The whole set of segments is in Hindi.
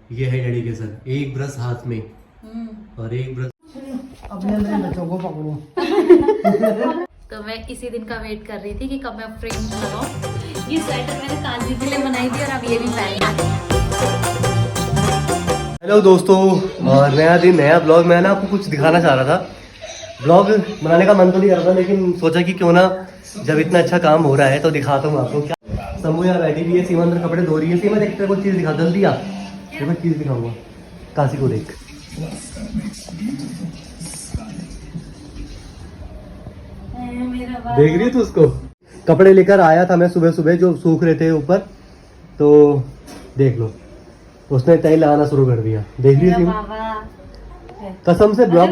ये है डेडिकेशन, एक ब्रश हाथ में और एक ब्रश अपने बच्चों को पकड़ो। तो मैं इसी दिन का वेट कर रही थी कि कब मैं फ्रेम लगाऊं। ये स्वेटर मैंने काजी के लिए बनाई थी और अब ये भी पहनना। हेलो दोस्तों, और नया दिन नया ब्लॉग। मैं ना आपको कुछ दिखाना चाह रहा था। ब्लॉग बनाने का मन तो नहीं कर रहा, लेकिन सोचा कि क्यों ना जब इतना अच्छा काम हो रहा है तो दिखाता हूँ आपको। क्या समूह यहाँ बैठी हुई है, सीमा अंदर कपड़े धो रही है। सीमा देखते हैं, कोई चीज़ दिखा, जल्दी आ, देखो चीज़ दिखाऊंगा। काशी को देख, देख रही है तू उसको? कपड़े लेकर आया था मैं सुबह सुबह, जो सूख रहे थे ऊपर, तो देख लो उसने तय लगाना शुरू कर दिया। देख रही है कसम से ब्लॉग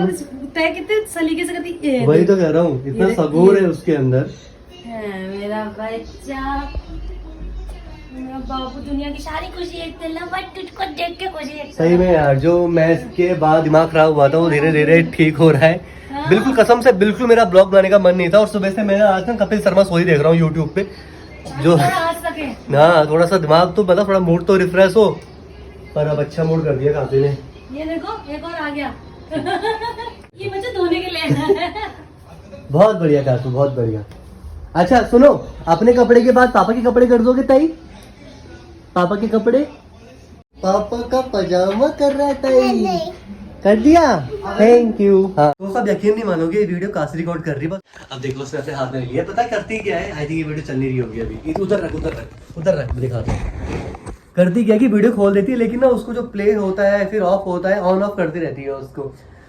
तय कितने सलीके से करती है। वही तो कह रहा हूँ, इतना सगोर है उसके अंदर। मेरा बच्चा, मेरा बाबू, दुनिया की सारी खुशी एक दिल में, बट तुझको देख के खुशी। सही में यार, जो मैच के बाद दिमाग खराब हुआ था वो धीरे धीरे ठीक हो रहा है। बिल्कुल कसम से, बिल्कुल मेरा ब्लॉग बनाने का मन नहीं था। और सुबह से मैं आज ना कपिल शर्मा शो ही देख रहा हूँ यूट्यूब पे, जो हाँ थोड़ा सा दिमाग तो मतलब थोड़ा मूड तो रिफ्रेश हो, पर अब अच्छा मूड कर दिया काफी ने। ये देखो एक और आ गया। ये मुझे धोने के लिए। बहुत बढ़िया काकू, बहुत बढ़िया। अच्छा सुनो, अपने कपड़े के बाद पापा के कपड़े कर दोगे ताई? पापा के कपड़े, पापा का पजामा कर रहा है ताई, कर दिया, थैंक यू। हाँ तो सब यकीन नहीं मानोगे, ये वीडियो काशी रिकॉर्ड कर रही है बस। अब देखो उसने अपने हाथ में लिया, पता करती क्या है? आई थिंक ये वीडियो चल नहीं रही होगी अभी। उधर रख, उधर रख, उधर रख, दिखाता हूँ। करती क्या कि वीडियो खोल देती है, लेकिन ना उसको जो प्ले होता है फिर ऑफ होता है, ऑन ऑफ करती रहती है उसको।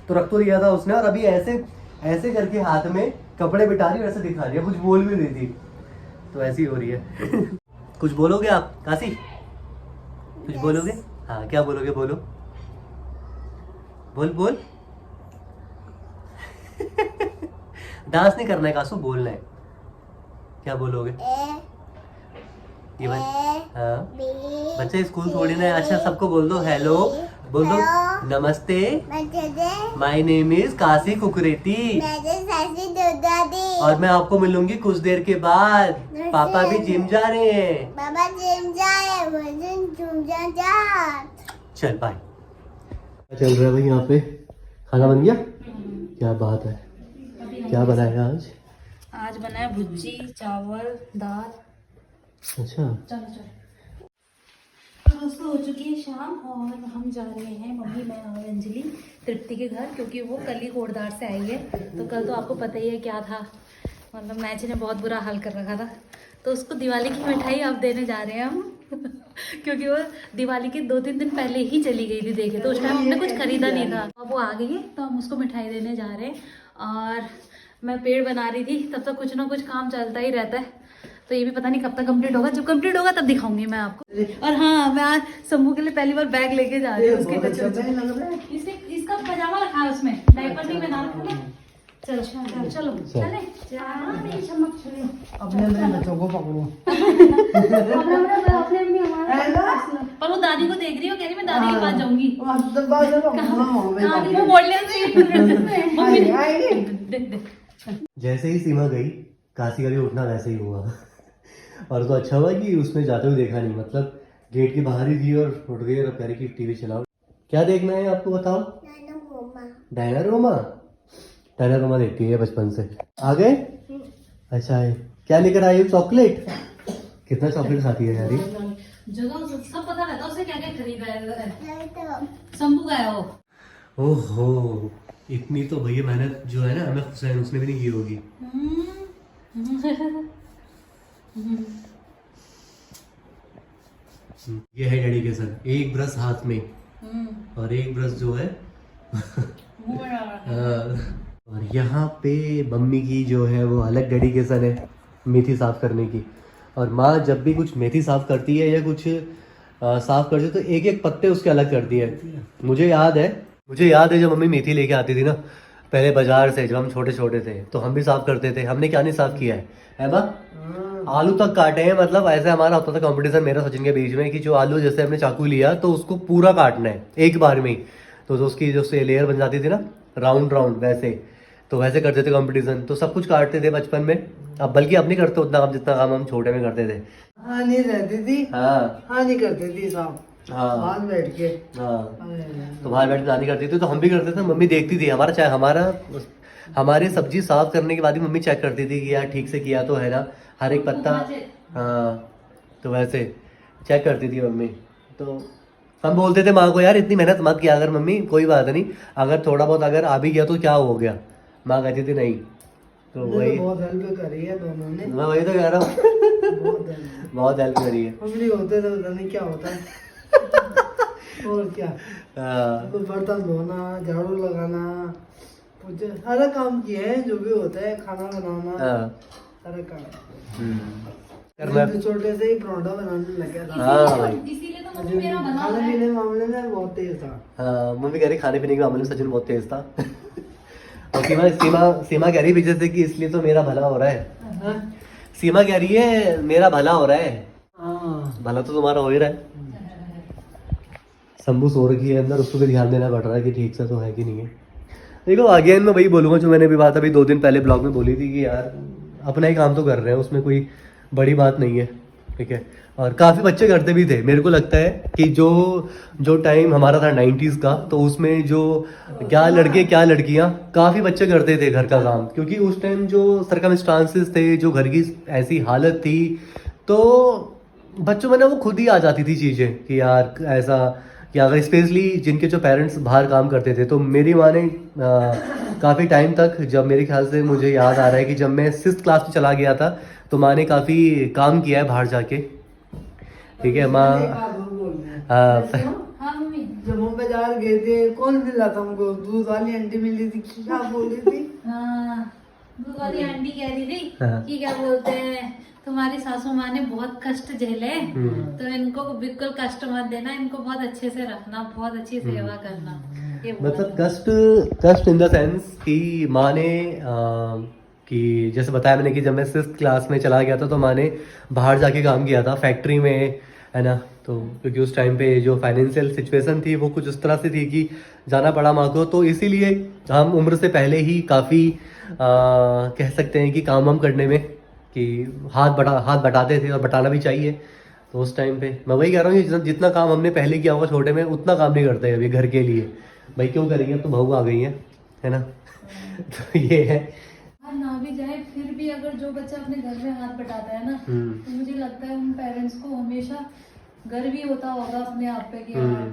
तो रख तो दिया था उसने, और अभी ऐसे ऐसे करके हाथ में कपड़े बिठा रही है, वैसे दिखा रही है, कुछ बोल भी नहीं थी, तो ऐसी हो रही है। कुछ बोलोगे आप काशी? कुछ बोलोगे? हाँ क्या बोलोगे? बोलो, बोल बोल। डांस नहीं करना है कासू, बोलना है। क्या बोलोगे? ये हाँ बच्चे स्कूल थोड़ी ना है। अच्छा सबको बोल दो हेलो, बोल दो नमस्ते, my name is Kashi Kukreti, और मैं आपको मिलूंगी कुछ देर के बाद। पापा भी जिम जा रहे हैं। पापा जिम जा। चल बाय। चल रहा है भाई यहाँ पे, खाना बन गया? क्या बात है, क्या बनाया आज? आज बनाया भुज्जी, चावल, दाल। अच्छा चलो चलो। तो दोस्तों हो चुकी है शाम और हम जा रहे हैं, मम्मी, मैं और अंजलि, तृप्ति के घर, क्योंकि वो कल ही कोटद्वार से आई है। तो कल तो आपको पता ही है क्या था, मतलब मैच ने बहुत बुरा हाल कर रखा था। तो उसको दिवाली की मिठाई अब देने जा रहे हैं हम। क्योंकि वो दिवाली के 2-3 दिन पहले ही चली गई थी देखे, तो उस टाइम हमने कुछ खरीदा नहीं था। अब वो आ गई है तो हम उसको मिठाई देने जा रहे हैं। और मैं पेड़ बना रही थी, तब तक कुछ ना कुछ काम चलता ही रहता है। तो ये भी पता नहीं कब तक कंप्लीट होगा, जब कंप्लीट होगा तब दिखाऊंगी मैं आपको। और हाँ, मैं आज शंभू के लिए पहली बार बैग लेके जा रही हूँ उसके कचरे। इसका पजामा रखा है उसमें, डायपर नहीं पहना रखा। चलो चलो चलो चले। अपने बच्चों को पकड़ो। पर वो दादी को देख रही हो, कह रही मैं दादी के पास जाऊंगी। दादी वो बोल जैसे ही सीमा गई, काशी का भी उठना वैसे ही हुआ। और तो अच्छा हुआ कि उसने जाते हुए देखा नहीं, मतलब गेट के बाहर ही थी और उठ गई। और प्यारी की टीवी चलाओ। क्या देखना है आपको बताओ? डायनारोमा। डायनारोमा देखती है बचपन से। आ गए? अच्छा है। क्या लेकर आई हो? चॉकलेट? कितना चॉकलेट खाती है यार ये? जगह सब पता रहता है उसे क्या क्या खरीदा है। शंभू गया हो। ओहो, इतनी तो भैया मेहनत जो है ना हमें हुसैन उसने भी नहीं की होगी। ये है डेडिकेशन, एक ब्रश हाथ में और एक ब्रश जो है और यहाँ पे मम्मी की जो है वो अलग डेडिकेशन है मेथी साफ करने की। और माँ जब भी कुछ मेथी साफ करती है या कुछ साफ करती है तो एक एक पत्ते उसके अलग करती है। मुझे याद है जब मम्मी मेथी लेके आती थी ना पहले बाजार से, जब हम छोटे छोटे थे तो हम भी साफ करते थे। हमने क्या नहीं साफ किया है बा? आलू तक काटे हैं। मतलब ऐसे हमारा होता था कंपटीशन मेरा सचिन के बीच में कि जो आलू जैसे हमने चाकू लिया तो उसको पूरा काटना है एक बार में ही। तो जो उसकी जो लेयर बन जाती थी ना राउंड राउंड, वैसे तो वैसे करते थे कंपटीशन। तो सब कुछ काटते थे बचपन में। अब बल्कि अब नहीं करते उतना काम जितना काम हम छोटे में करते थे। हाँ नहीं रहती थी। हाँ हाँ नहीं करती थी साहब। हाँ बाहर बैठ के। हाँ, अरे, तो बाहर बैठ के नानी करती थी तो हम भी करते थे, मम्मी देखती थी हमारा, चाहे हमारी सब्जी साफ करने के बाद ही मम्मी चेक करती थी कि यार ठीक से किया तो है ना, हर एक पत्ता। हाँ, तो वैसे चेक करती थी मम्मी। तो हम बोलते थे माँ को यार इतनी मेहनत मत किया अगर मम्मी, कोई बात नहीं, अगर थोड़ा बहुत अगर आ भी गया तो क्या हो गया। माँ कहती थी नहीं। तो वही बहुत हेल्प करी है दोनों ने। मैं वही तो कह रहा हूँ बहुत हेल्प करी है। हम नहीं होते तो पता नहीं क्या होता है। और क्या, हाँ, तो बर्तन धोना, झाड़ू लगाना, पूछे सारा काम किए हैं जो भी होता है, खाना बनाना, हाँ, सारा काम। करना। मैं तो छोटे से ही परोठा बनाने लग गया था। हाँ भाई, इसीलिए तो मम्मी मेरा बना खाने है। पीने मामले में बहुत तेज था। हाँ, मम्मी कह रही खाने पीने के मामले में सचिन बहुत तेज था। और सीमा कह रही पीछे से कि इसलिए तो मेरा भला हो रहा है। हाँ? सीमा कह रही है मेरा भला हो रहा है। हाँ। भला तो तुम्हारा हो ही रहा है। शंभू सो रखी है अंदर, उसको भी ध्यान देना पड़ रहा है कि ठीक से तो है कि नहीं है। देखो आगे मैं वही बोलूंगा जो मैंने भी बात अभी 2 दिन पहले ब्लॉग में बोली थी कि यार अपना ही काम तो कर रहे हैं, उसमें कोई बड़ी बात नहीं है, ठीक है। और काफ़ी बच्चे करते भी थे। मेरे को लगता है कि जो टाइम हमारा था 90s का, तो उसमें जो क्या लड़के क्या लड़कियां काफ़ी बच्चे करते थे घर का काम, क्योंकि उस टाइम जो सर्कमस्टांसेस थे, जो घर की ऐसी हालत थी, तो बच्चों में ना वो खुद ही आ जाती थी चीज़ें कि यार ऐसा कि अगर स्पेशली जिनके जो पेरेंट्स बाहर काम करते थे। तो मेरी माँ ने काफ़ी टाइम तक, जब मेरे ख्याल से मुझे याद आ रहा है कि जब मैं 6th क्लास में चला गया था, तो माँ ने काफ़ी काम किया है बाहर जाके, ठीक है। माँ एक बात और बोल रहे हैं। हाँ मम्मी, जब हम बाजार गए थे, कौन मिला था हमको? दूध वाली आंटी मिली थी, क्या बोल रही थी? हाँ दूध वाली आंटी कह रही थी हाँ। कि क्या बोलते हैं, तुम्हारी सासू माँ ने बहुत कष्ट झेले, तो इनको बिल्कुल कष्ट मत देना, इनको बहुत अच्छे से रखना, बहुत अच्छी सेवा करना। ये बोला मतलब था। कष्ट इन द सेंस कि माँ ने कि जैसे बताया मैंने कि जब मैं 6th क्लास में चला गया था, तो माँ ने बाहर जाके काम किया था फैक्ट्री में, है ना। तो क्योंकि उस टाइम पे जो फाइनेंशियल सिचुएशन थी वो कुछ उस तरह से थी कि जाना पड़ा माँ को, तो इसीलिए हम उम्र से पहले ही काफ़ी कह सकते हैं कि काम वाम करने में कि हाथ बटाते थे, और बटाना भी चाहिए। तो उस टाइम पे मैं वही कह रहा हूँ कि जितना काम हमने पहले किया होगा छोटे में, उतना काम नहीं करते अभी घर के लिए। भाई क्यों करेंगे, अब तो बहू आ गई है ना। तो ये है। ना भी जाए फिर भी अगर जो बच्चा अपने घर में हाथ बटाता है ना, तो मुझे लगता है उन पेरेंट्स को हमेशा गर्व भी होता होगा अपने आप पे कि यार,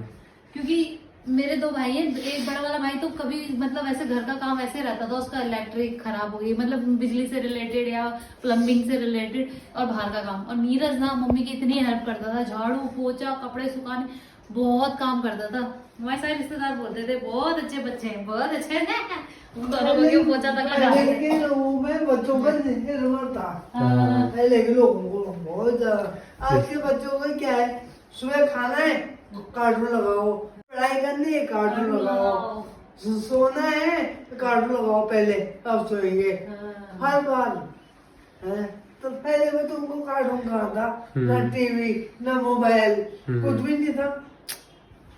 क्योंकि मेरे 2 भाई हैं, एक बड़ा वाला भाई तो कभी मतलब ऐसे घर का काम ऐसे रहता था, उसका इलेक्ट्रिक खराब हो गई, मतलब बिजली से रिलेटेड या प्लम्बिंग से रिलेटेड, और बाहर का काम। और नीरज ना मम्मी की इतनी हेल्प करता था, झाड़ू पोछा कपड़े सुखाने, बहुत काम करता था। हमारे सारे रिश्तेदार बोलते थे बहुत अच्छे बच्चे हैं, बहुत अच्छे हैं। उन दोनों को क्यों पोछा तक लगा पहले के लोगों में बच्चों का निर्भर था। हाँ। पहले के लोगों को बहुत ज्यादा। आज के बच्चों का क्या है, सुबह खाना है कार्टून लगाओ, पढ़ाई करनी है कार्टून लगाओ, सोना है कार्टून लगाओ, पहले अब सोएंगे हर बार है। तो पहले में तुमको कार्टून कहाँ था, ना टीवी ना मोबाइल, कुछ भी नहीं था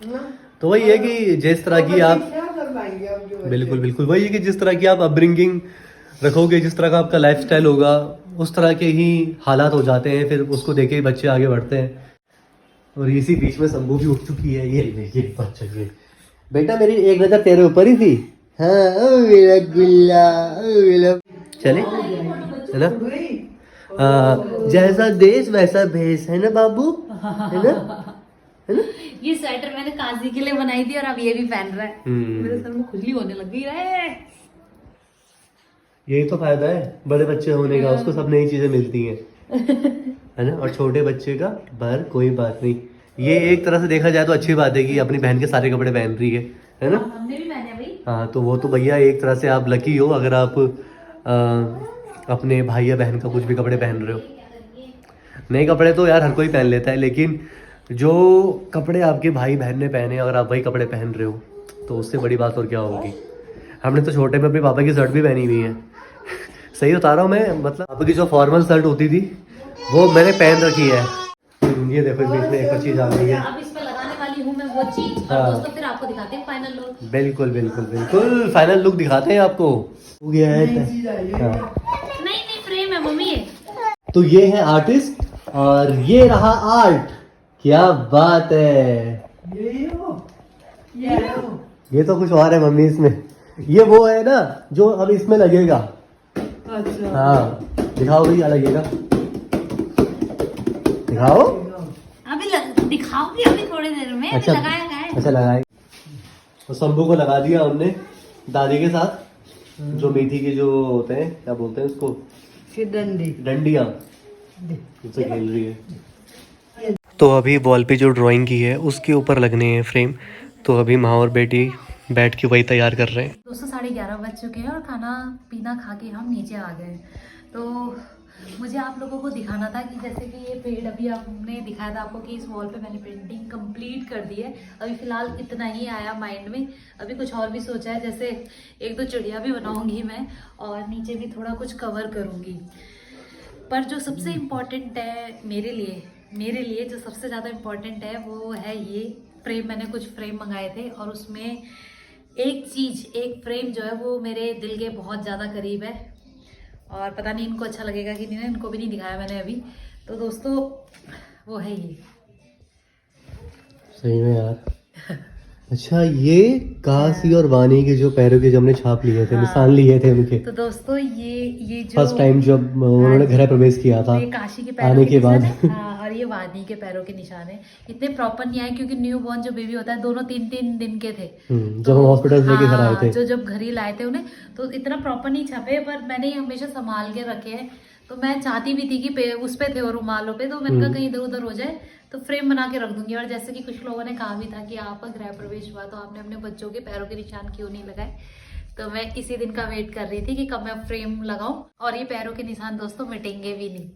ना। तो वही है कि जिस तरह की आप, क्या कर पाएंगे अब जो बच्चे? बिल्कुल बिल्कुल वही है कि जिस तरह की आप अपब्रिंगिंग रखोगे, जिस तरह का आपका लाइफस्टाइल होगा, उस तरह के ही हालात हो जाते हैं, फिर उसको देख के ही बच्चे आगे बढ़ते हैं। और इसी बीच में शंभू भी उठ चुकी है। ये देखिए बच्चा, ये बेटा मेरी एक नजर तेरे ऊपर ही थी। हाँ ओ मेरा गुल्ला, ओ मेरा चले, है ना। जैसा देश वैसा भेष, है ना बाबू, है ना, है ना। ये स्वेटर मैंने काजी के लिए बनाई थी और अब ये भी पहन रहा है। मेरे सर में खुजली होने लग गई है। यही तो फायदा है बड़े बच्चे होने का, उसको सब नई चीजें मिलती हैं, है ना। और छोटे बच्चे का पर कोई बात नहीं। ये एक तरह से देखा जाए तो अच्छी बात है कि अपनी बहन के सारे कपड़े पहन रही है ना। हमने भी पहने भाई। हाँ, तो वो तो भैया एक तरह से आप लकी हो अगर आप अपने भाई या बहन का कुछ भी कपड़े पहन रहे हो। नए कपड़े तो यार हर कोई पहन लेता है, लेकिन जो कपड़े आपके भाई बहन ने पहने, अगर आप वही कपड़े पहन रहे हो, तो उससे बड़ी बात और क्या होगी। हमने तो छोटे में अपने पापा की शर्ट भी पहनी हुई है। सही बता रहा हूँ मैं, मतलब पापा की जो फॉर्मल शर्ट होती थी वो मैंने पहन रखी है। ये देखो बीच में एक और चीज आ गई है। अब इस पे लगाने वाली हूँ मैं वो चीज, और हाँ। दोस्तों फिर आपको दिखाते हैं फाइनल लुक। बिल्कुल बिल्कुल बिल्कुल फाइनल लुक दिखाते हैं आपको। हो गया है। हाँ। नहीं फ्रेम है मम्मी ये। तो ये है आर्टिस्ट और ये रहा आर्ट, क्या बात है, ये हो ये तो कुछ और है मम्मी इसमें। ये वो है ना जो अब इसमें लगेगा। अच्छा हाँ दिखाओ भाई क्या लगेगा, दिखाओ। दिखाओगी अभी थोड़ी देर में। अच्छा अभी लगाया है। अच्छा लगाए, तो शंभू को लगा दिया हमने दादी के साथ। जो मेथी के जो होते हैं, क्या बोलते हैं उसको, फिर डंडी डंडियाँ, उनसे खेल रही है। तो अभी वॉल पे जो ड्राइंग की है उसके ऊपर लगने हैं फ्रेम। तो अभी माँ और बेटी बैठ के वही तैयार कर रहे हैं। दोस्तों 11:30 बज चुके हैं और खाना पीना खा के हम नीचे आ गए। तो मुझे आप लोगों को दिखाना था कि जैसे कि ये पेड़ अभी आपने दिखाया था आपको कि इस वॉल पे मैंने पेंटिंग कंप्लीट कर दी है। अभी फिलहाल इतना ही आया माइंड में, अभी कुछ और भी सोचा है, जैसे 1-2 चिड़िया भी बनाऊंगी मैं और नीचे भी थोड़ा कुछ कवर करूंगी। पर जो सबसे इम्पोर्टेंट है मेरे लिए जो सबसे ज़्यादा इम्पोर्टेंट है वो है ये फ्रेम। मैंने कुछ फ्रेम मंगाए थे और उसमें एक फ्रेम जो है वो मेरे दिल के बहुत ज़्यादा करीब है और पता नहीं इनको अच्छा लगेगा कि नहीं, इनको भी नहीं दिखाया मैंने अभी। तो दोस्तों वो है ये। सही में यार। अच्छा ये काशी और वानी के जो पैरों के जो हमने छाप लिए थे, निशान लिए थे उनके, तो दोस्तों ये जो फर्स्ट टाइम जब उन्होंने गृह प्रवेश किया था ये काशी के पैरों आने के निशान बाद। है। हाँ, और ये वानी के पैरों के निशान है। इतने प्रॉपर नहीं आए क्योंकि न्यू बॉर्न जो बेबी होता है दोनों 3-3 दिन के थे जब हम हॉस्पिटल से लेके घर आए थे। जो जब घर ही लाए थे उन्हें, तो इतना प्रॉपर नहीं छपे, पर मैंने ये हमेशा संभाल के रखे हैं। तो मैं चाहती भी थी कि उस पे थे और रुमालों पे, तो मैंने कहा कहीं इधर उधर हो जाए तो फ्रेम बना के रख दूंगी। और जैसे कि कुछ लोगों ने कहा भी था कि आपका गृह प्रवेश हुआ तो आपने अपने बच्चों के पैरों के निशान क्यों नहीं लगाए, तो मैं इसी दिन का वेट कर रही थी कि कब मैं फ्रेम लगाऊं। और ये पैरों के निशान दोस्तों मिटेंगे भी नहीं।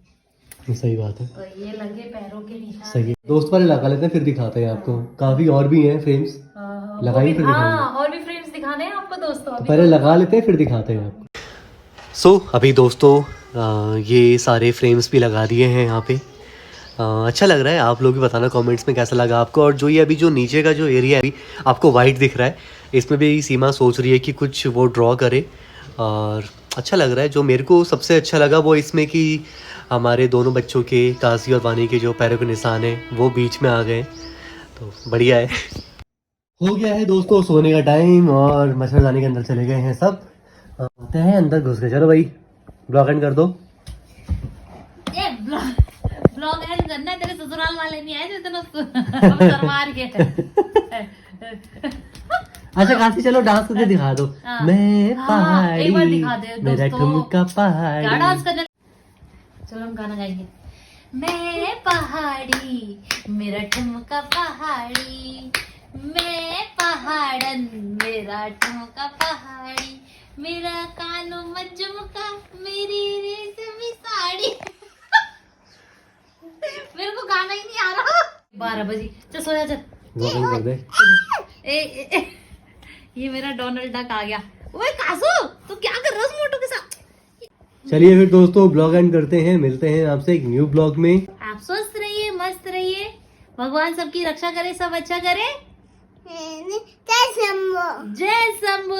सही बात है, तो ये लगे पैरों के निशान। सही है। दोस्त वाले लगा लेते हैं फिर दिखाते हैं आपको। काफी और भी हैं फ्रेम्स, लगाइए फिर दिखाएंगे। हाँ, और भी फ्रेम्स दिखाने हैं आपको दोस्तों। तो पहले लगा लेते हैं फिर दिखाते हैं आपको। सो अभी दोस्तों ये सारे फ्रेम्स भी लगा दिए हैं यहाँ पे। अच्छा लग रहा है, आप लोग भी बताना कमेंट्स में कैसा लगा आपको। और जो ये अभी जो नीचे का जो एरिया है अभी आपको वाइट दिख रहा है, इसमें भी सीमा सोच रही है कि कुछ वो ड्रॉ करे और अच्छा लग रहा है। जो मेरे को सबसे अच्छा लगा वो इसमें कि हमारे दोनों बच्चों के, काशी और वानी के जो पैरों के निशान हैं वो बीच में आ गए, तो बढ़िया है। हो गया है दोस्तों सोने का टाइम और मच्छरदानी के अंदर चले गए हैं सब। आते हैं अंदर घुस गए। चलो भाई ब्लॉग एंड कर दो। ब्लॉग एंड करना है, तेरे ससुराल वाले नहीं आए जो इतना सरवार के। अच्छा काशी चलो डांस करके दिखा दो। हाँ। मैं हाँ, पहाड़ी, एक बार दिखा दे मेरा दोस्तों। ठुमका क्या डांस पहाड़ी। करना? चलो हम गाना गाएंगे। मैं पहाड़ी, मेरा ठुमका पहाड़ी, मैं पहाड़न, मेरा ठुमका पहाड़ी, मेरा कानो में झुमका, मेरी रेशमी साड़ी। मेरे को गाना ही नहीं आ रहा। 12 बजे चल सो जा चल। ब्लॉग एंड कर दे। ये मेरा डोनाल्ड डक आ गया। ओए कासू तू क्या कर रहा है उस मोटू के साथ? चलिए फिर दोस्तों ब्लॉग एंड करते हैं, मिलते हैं आपसे एक न्यू ब्लॉग में। आप स्वस्थ रहिए, मस्त रहिए, भगवान सबकी रक्षा करे, सब अच्छा करे। जय शंभू।